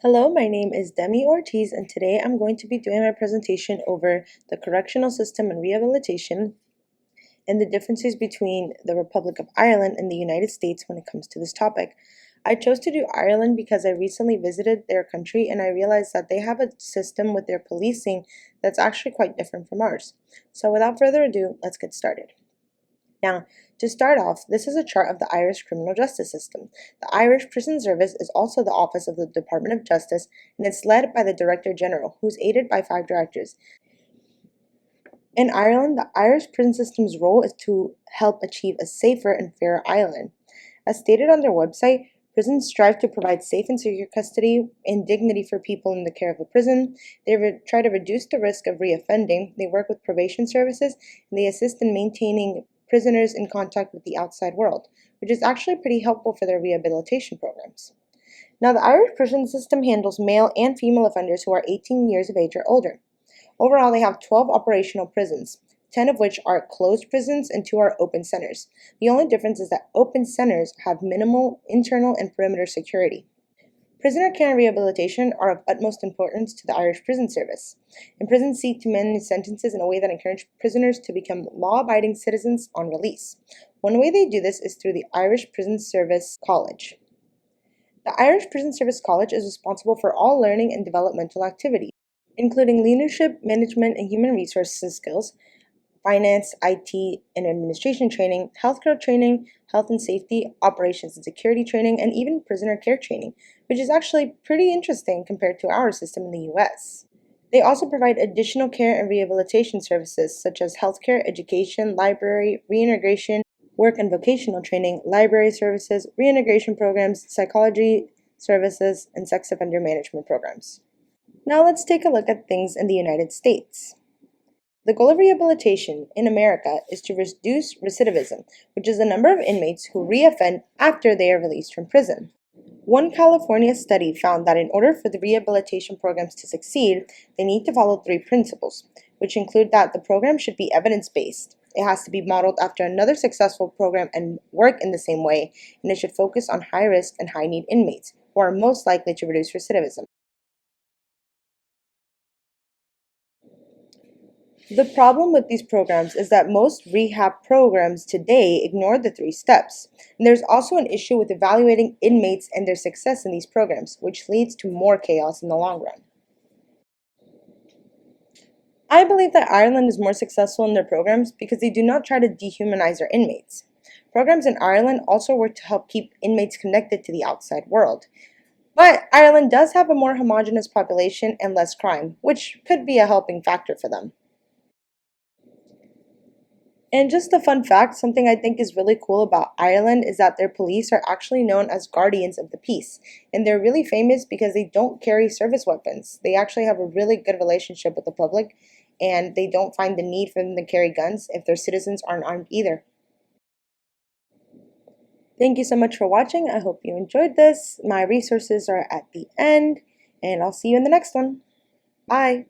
Hello, my name is Demi Ortiz, and today I'm going to be doing my presentation over the correctional system and rehabilitation and the differences between the Republic of Ireland and the United States when it comes to this topic. I chose to do Ireland because I recently visited their country and I realized that they have a system with their policing that's actually quite different from ours. So without further ado, let's get started. Now, to start off, this is a chart of the Irish criminal justice system. The Irish Prison Service is also the office of the Department of Justice, and it's led by the Director General, who's aided by 5 directors. In Ireland, the Irish prison system's role is to help achieve a safer and fairer Ireland. As stated on their website, prisons strive to provide safe and secure custody and dignity for people in the care of the prison. They try to reduce the risk of reoffending. They work with probation services, and they assist in maintaining prisoners in contact with the outside world, which is actually pretty helpful for their rehabilitation programs. Now, the Irish prison system handles male and female offenders who are 18 years of age or older. Overall, they have 12 operational prisons, 10 of which are closed prisons and 2 are open centers. The only difference is that open centers have minimal internal and perimeter security. Prisoner care and rehabilitation are of utmost importance to the Irish Prison Service, and prisons seek to manage sentences in a way that encourages prisoners to become law-abiding citizens on release. One way they do this is through the Irish Prison Service College. The Irish Prison Service College is responsible for all learning and developmental activities, including leadership, management, and human resources skills, finance, IT, and administration training, healthcare training, health and safety, operations and security training, and even prisoner care training, which is actually pretty interesting compared to our system in the US. They also provide additional care and rehabilitation services such as healthcare, education, library, reintegration, work and vocational training, library services, reintegration programs, psychology services, and sex offender management programs. Now let's take a look at things in the United States. The goal of rehabilitation in America is to reduce recidivism, which is the number of inmates who reoffend after they are released from prison. One California study found that in order for the rehabilitation programs to succeed, they need to follow 3 principles, which include that the program should be evidence-based, it has to be modeled after another successful program and work in the same way, and it should focus on high-risk and high-need inmates, who are most likely to reduce recidivism. The problem with these programs is that most rehab programs today ignore the 3 steps. And there's also an issue with evaluating inmates and their success in these programs, which leads to more chaos in the long run. I believe that Ireland is more successful in their programs because they do not try to dehumanize their inmates. Programs in Ireland also work to help keep inmates connected to the outside world. But Ireland does have a more homogeneous population and less crime, which could be a helping factor for them. And just a fun fact, something I think is really cool about Ireland is that their police are actually known as guardians of the peace. And they're really famous because they don't carry service weapons. They actually have a really good relationship with the public, and they don't find the need for them to carry guns if their citizens aren't armed either. Thank you so much for watching. I hope you enjoyed this. My resources are at the end, and I'll see you in the next one. Bye.